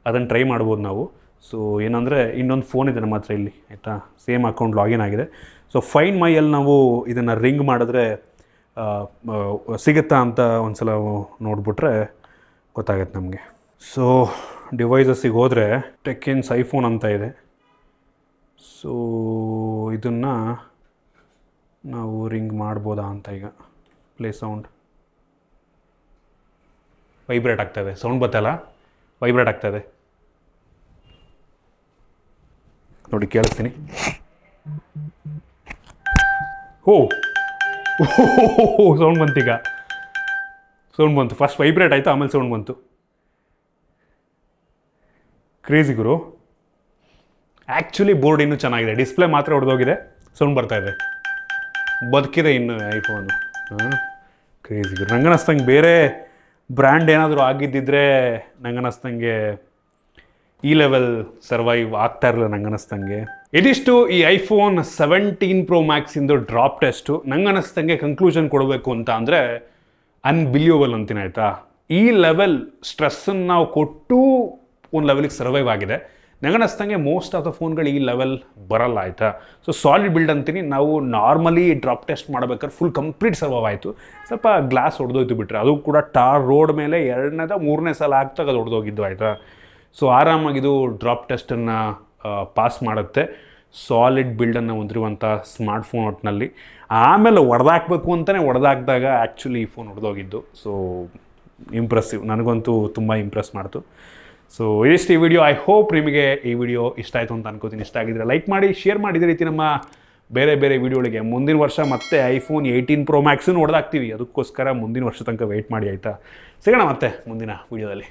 ಅದನ್ನು ಟ್ರೈ ಮಾಡ್ಬೋದು ನಾವು. ಸೊ ಏನಂದರೆ, ಇನ್ನೊಂದು ಫೋನ್ ಇದೆ ನಮ್ಮ ಹತ್ರ ಇಲ್ಲಿ, ಆಯಿತಾ, ಸೇಮ್ ಅಕೌಂಟ್ ಲಾಗಿನ್ ಆಗಿದೆ. ಸೊ ಫೈಂಡ್ ಮೈಯಲ್ಲಿ ನಾವು ಇದನ್ನು ರಿಂಗ್ ಮಾಡಿದ್ರೆ ಸಿಗುತ್ತಾ ಅಂತ ಒಂದು ಸಲ ನೋಡಿಬಿಟ್ರೆ ಗೊತ್ತಾಗತ್ತೆ ನಮಗೆ. ಸೊ ಡಿವೈಸಸ್ಸಿಗೆ ಹೋದರೆ ಟೆಕ್ಕಿನ್ಸ್ ಐಫೋನ್ ಅಂತ ಇದೆ. ಸೊ ಇದನ್ನು ನಾವು ರಿಂಗ್ ಮಾಡ್ಬೋದಾ ಅಂತ. ಈಗ ಪ್ಲೇ ಸೌಂಡ್ ವೈಬ್ರೇಟ್ ಆಗ್ತಾಯಿದೆ, ಸೌಂಡ್ ಬತ್ತಲ್ಲ, ವೈಬ್ರೇಟ್ ಆಗ್ತಾಯಿದೆ ನೋಡಿ, ಕೇಳಿಸ್ತೀನಿ. ಓ ಸೌಂಡ್ ಬಂತು, ಈಗ ಸೌಂಡ್ ಬಂತು. ಫಸ್ಟ್ ವೈಬ್ರೇಟ್ ಆಯಿತು, ಆಮೇಲೆ ಸೌಂಡ್ ಬಂತು. ಕ್ರೇಜಿ ಗುರು. ಆ್ಯಕ್ಚುಲಿ ಬೋರ್ಡ್ ಇನ್ನೂ ಚೆನ್ನಾಗಿದೆ, ಡಿಸ್ಪ್ಲೇ ಮಾತ್ರ ಹೊಡೆದೋಗಿದೆ, ಸೌಂಡ್ ಬರ್ತಾಯಿದೆ, ಬದುಕಿದೆ ಇನ್ನು ಐಫೋನು. ಕ್ರೇಜಿ ಗುರು. ನಂಗನ್ನಿಸ್ತಂಗೆ ಬೇರೆ ಬ್ರ್ಯಾಂಡ್ ಏನಾದರೂ ಆಗಿದ್ದಿದ್ರೆ ನಂಗನ್ನಿಸ್ತಂಗೆ ಈ ಲೆವೆಲ್ ಸರ್ವೈವ್ ಆಗ್ತಾ ಇರಲಿಲ್ಲ ನಂಗನ್ನಿಸ್ತಂಗೆ. ಇದಿಷ್ಟು ಈ ಐಫೋನ್ 17 Pro Max ಇಂದು ಡ್ರಾಪ್ ಟೆಸ್ಟು. ನಂಗನ್ನಿಸ್ತಂಗೆ ಕನ್ಕ್ಲೂಷನ್ ಕೊಡಬೇಕು ಅಂತ ಅಂದರೆ ಅನ್ಬಿಲಿಯಬಲ್ ಅಂತೀನಿ, ಆಯಿತಾ. ಈ ಲೆವೆಲ್ ಸ್ಟ್ರೆಸ್ಸನ್ನು ನಾವು ಕೊಟ್ಟು ಒಂದು ಲೆವೆಲಿಗೆ ಸರ್ವೈವ್ ಆಗಿದೆ. ನಂಗನ್ನಿಸ್ತಂಗೆ ಮೋಸ್ಟ್ ಆಫ್ ದ ಫೋನ್ಗಳು ಈ ಲೆವೆಲ್ ಬರಲ್ಲ, ಆಯಿತಾ. ಸೊ ಸಾಲಿಡ್ ಬಿಲ್ಡ್ ಅಂತೀನಿ. ನಾವು ನಾರ್ಮಲಿ ಡ್ರಾಪ್ ಟೆಸ್ಟ್ ಮಾಡಬೇಕಾದ್ರೆ ಫುಲ್ ಕಂಪ್ಲೀಟ್ ಸರ್ವೈವ್ ಆಯಿತು. ಸ್ವಲ್ಪ ಗ್ಲಾಸ್ ಹೊಡೆದೋಯ್ತು ಬಿಟ್ಟರೆ, ಅದು ಕೂಡ ಟಾರ್ ರೋಡ್ ಮೇಲೆ 2ನೇ 3ನೇ ಸಲ ಆಗ್ತಾಗ ಅದು ಹೊಡೆದೋಗಿದ್ದು, ಆಯಿತಾ. ಸೊ ಆರಾಮಾಗಿದು ಡ್ರಾಪ್ ಟೆಸ್ಟನ್ನು ಪಾಸ್ ಮಾಡುತ್ತೆ. ಸಾಲಿಡ್ ಬಿಲ್ಡನ್ನು ಹೊಂದಿರುವಂಥ ಸ್ಮಾರ್ಟ್ಫೋನ್ ಒಟ್ಟಿನಲ್ಲಿ. ಆಮೇಲೆ ಹೊಡೆದಾಕಬೇಕು ಅಂತಲೇ ಹೊಡೆದಾಕಿದಾಗ ಆ್ಯಕ್ಚುಲಿ ಈ ಫೋನ್ ಹೊಡೆದೋಗಿದ್ದು. ಸೊ ಇಂಪ್ರೆಸಿವ್, ನನಗಂತೂ ತುಂಬ ಇಂಪ್ರೆಸ್ ಮಾಡ್ತು. ಸೊ ಇದಿಷ್ಟು ಈ ವಿಡಿಯೋ. ಐ ಹೋಪ್ ನಿಮಗೆ ಈ ವಿಡಿಯೋ ಇಷ್ಟ ಆಯಿತು ಅಂತ ಅನ್ಕೋತೀನಿ. ಇಷ್ಟ ಆಗಿದ್ರೆ ಲೈಕ್ ಮಾಡಿ, ಶೇರ್ ಮಾಡಿ. ಇದೇ ರೀತಿ ನಮ್ಮ ಬೇರೆ ಬೇರೆ ವಿಡಿಯೋಗಳಿಗೆ ಮುಂದಿನ ವರ್ಷ ಮತ್ತೆ ಐಫೋನ್ 18 Pro Max ಹೊಡೆದಾಕ್ತೀವಿ. ಅದಕ್ಕೋಸ್ಕರ ಮುಂದಿನ ವರ್ಷ ತನಕ ವೆಯ್ಟ್ ಮಾಡಿ, ಆಯಿತಾ. ಸಿಗೋಣ ಮತ್ತೆ ಮುಂದಿನ ವಿಡಿಯೋದಲ್ಲಿ.